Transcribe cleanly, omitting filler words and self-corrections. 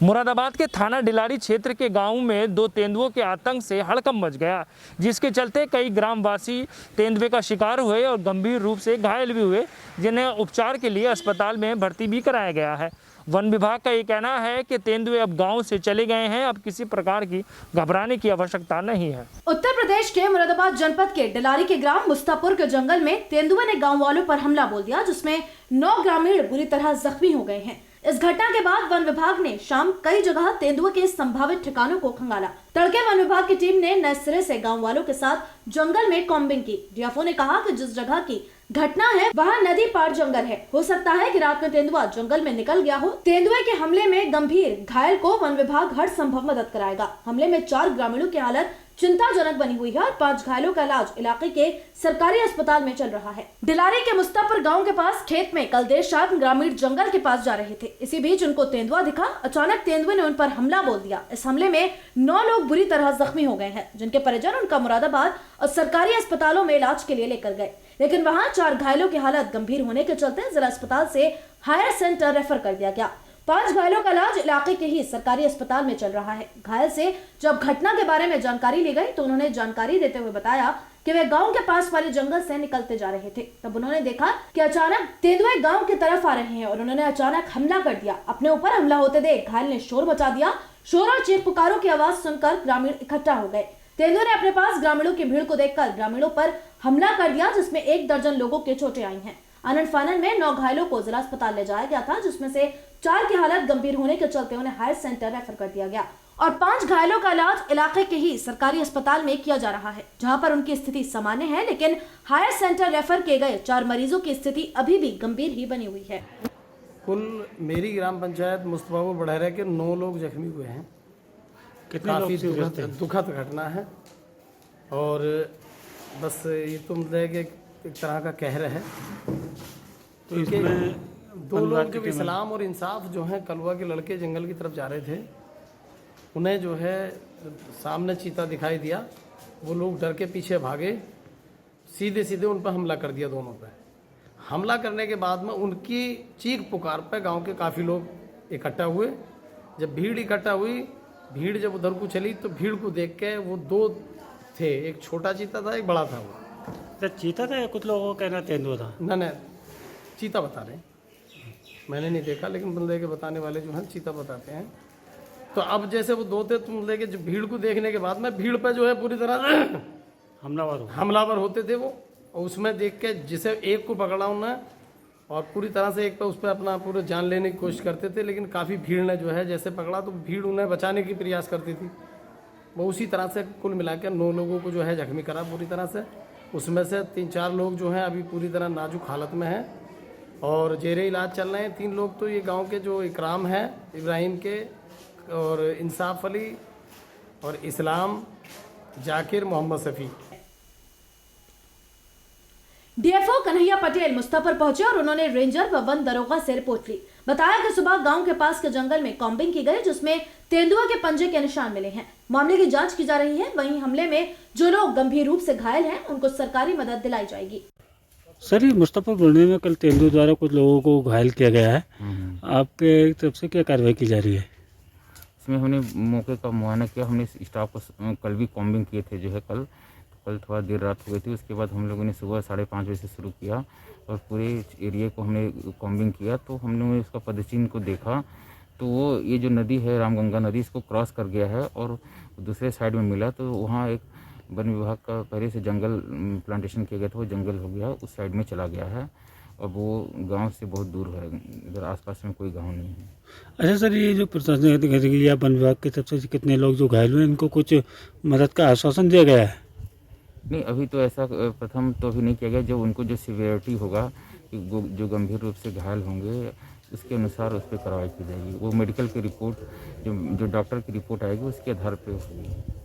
मुरादाबाद के थाना डिलारी क्षेत्र के गांव में दो तेंदुओं के आतंक से हड़कंप मच गया, जिसके चलते कई ग्रामवासी तेंदुए का शिकार हुए और गंभीर रूप से घायल भी हुए, जिन्हें उपचार के लिए अस्पताल में भर्ती भी कराया गया है। वन विभाग का ये कहना है कि तेंदुए अब गांव से चले गए हैं, अब किसी प्रकार की घबराने की आवश्यकता नहीं है। उत्तर प्रदेश के मुरादाबाद जनपद के डिलारी के ग्राम मुस्तापुर के जंगल में तेंदुए ने गांव वालों पर हमला बोल दिया, जिसमें 9 ग्रामीण बुरी तरह जख्मी हो गए हैं। इस घटना के बाद वन विभाग ने शाम कई जगह तेंदुए के संभावित ठिकानों को खंगाला। तड़के वन विभाग की टीम ने नए सिरे से गांव वालों के साथ जंगल में कॉम्बिंग की। डीएफओ ने कहा कि जिस जगह की घटना है वहाँ नदी पार जंगल है, हो सकता है कि रात में तेंदुआ जंगल में निकल गया हो। तेंदुए के हमले में गंभीर घायल को वन विभाग हर संभव मदद कराएगा। हमले में 4 ग्रामीणों की हालत चिंताजनक बनी हुई है और 5 घायलों का इलाज इलाके के सरकारी अस्पताल में चल रहा है। डिलारी के मुस्तापुर गांव के पास खेत में कल देर शाम ग्रामीण जंगल के पास जा रहे थे। इसी बीच उनको तेंदुआ दिखा। अचानक तेंदुए ने उन पर हमला बोल दिया। इस हमले में 9 लोग बुरी तरह जख्मी हो गए हैं, जिनके परिजन उनका मुरादाबाद और सरकारी अस्पतालों में इलाज के लिए लेकर गए, लेकिन वहाँ 4 घायलों की हालत गंभीर होने के चलते जिला अस्पताल से हायर सेंटर रेफर कर दिया गया। 5 घायलों का इलाज इलाके के ही सरकारी अस्पताल में चल रहा है। घायल से जब घटना के बारे में जानकारी ली गई तो उन्होंने जानकारी देते हुए बताया कि वे गांव के पास वाले जंगल से निकलते जा रहे थे। तब उन्होंने देखा कि अचानक तेंदुए गांव की तरफ आ रहे हैं और उन्होंने अचानक हमला कर दिया। अपने ऊपर हमला होते देख घायल ने शोर मचा दिया। शोर और चीख पुकारों की आवाज सुनकर ग्रामीण इकट्ठा हो गए। तेंदुए ने अपने पास ग्रामीणों की भीड़ को देखकर ग्रामीणों पर हमला कर दिया, जिसमें 1 दर्जन लोगों के चोटें आई हैं। आनंद फानन में 9 घायलों को जिला अस्पताल ले जाया गया था, जिसमें से 4 की हालत गंभीर होने के चलते उन्हें हायर सेंटर रेफर कर दिया गया और 5 घायलों का इलाज इलाके के ही सरकारी अस्पताल में किया जा रहा है, जहां पर उनकी स्थिति सामान्य है, लेकिन हायर सेंटर रेफर किए गए 4 मरीजों की स्थिति अभी भी गंभीर ही बनी हुई है। कुल मेरी ग्राम पंचायत मुस्तफापुर बढ़ेरा के 9 लोग जख्मी हुए हैं। काफ़ी दुखद घटना है और बस ये तो मतलब कि एक तरह का कहर है। तो इसमें 2 लोग जब इस्लाम और इंसाफ जो हैं कलवा के लड़के जंगल की तरफ जा रहे थे, उन्हें जो है सामने चीता दिखाई दिया। वो लोग डर के पीछे भागे, सीधे सीधे उन पर हमला कर दिया। दोनों पर हमला करने के बाद में उनकी चीख पुकार पर गांव के काफ़ी लोग इकट्ठा हुए। जब भीड़ इकट्ठा हुई, भीड़ जब उधर को चली तो भीड़ को देख के वो 2 थे, एक छोटा चीता था, एक बड़ा था। वो चीता था या कुछ लोगों को कहना तेंदुआ था? ना चीता बता रहे हैं, मैंने नहीं देखा, लेकिन बंदे के बताने वाले जो हैं चीता बताते हैं। तो अब जैसे वो 2 थे, तो मतलब कि जो भीड़ को देखने के बाद में भीड़ पर जो है पूरी तरह हमलावर होते थे वो। और उसमें देख के जिसे एक को पकड़ा उन्हें और पूरी तरह से एक पर उस पर अपना पूरा जान लेने की कोशिश करते थे, लेकिन काफ़ी भीड़ ने जो है जैसे पकड़ा तो भीड़ उन्हें बचाने की प्रयास करती थी। वो उसी तरह से कुल मिलाकर 9 लोगों को जो है जख्मी करा पूरी तरह से। उसमें से 3-4 लोग जो हैं अभी पूरी तरह नाजुक हालत में हैं और जेरे इलाज चल रहे हैं। 3 लोग तो ये गांव के जो इकराम है इब्राहिम के, और इंसाफ अली और इस्लाम, जाकिर, मोहम्मद शफी। डीएफओ कन्हैया पटेल मुस्तफर पहुंचे और उन्होंने रेंजर व वन दरोगा से रिपोर्ट ली। बताया कि सुबह गांव के पास के जंगल में कॉम्बिंग की गई, जिसमें तेंदुआ के पंजे के निशान मिले हैं। मामले की जांच की जा रही है। वहीं हमले में जो लोग गंभीर रूप से घायल हैं, उनको सरकारी मदद दिलाई जाएगी। सर, ये मुस्तफर बोलने में कल तेंदुए द्वारा कुछ लोगों को घायल किया गया है, आपके तरफ से क्या कार्रवाई की जा रही है? इसमें हमने मौके का मुआयना किया। हमने स्टाफ को कल भी कॉम्बिंग किए थे जो है कल थोड़ा देर रात हो गई थी। उसके बाद हम लोगों ने सुबह 5:30 बजे से शुरू किया और पूरे एरिया को हमने कॉम्बिंग किया। तो हमने उसका पदचिन्ह को देखा तो वो ये जो नदी है रामगंगा नदी, इसको क्रॉस कर गया है और दूसरे साइड में मिला। तो वहाँ एक वन विभाग का पहले से जंगल प्लांटेशन किया गया था, वो जंगल हो गया, उस साइड में चला गया है और वो गांव से बहुत दूर है, इधर आसपास में कोई गांव नहीं है। अच्छा सर, ये जो प्रशासन या वन विभाग की तरफ से कितने लोग जो घायल हुए, इनको कुछ मदद का आश्वासन दिया गया है? नहीं, अभी तो ऐसा प्रथम तो अभी नहीं किया गया। जब उनको जो सिवियरिटी होगा, जो गंभीर रूप से घायल होंगे, उसके अनुसार उस पर कार्रवाई की जाएगी। वो मेडिकल की रिपोर्ट जो डॉक्टर की रिपोर्ट आएगी उसके आधार पर होगी।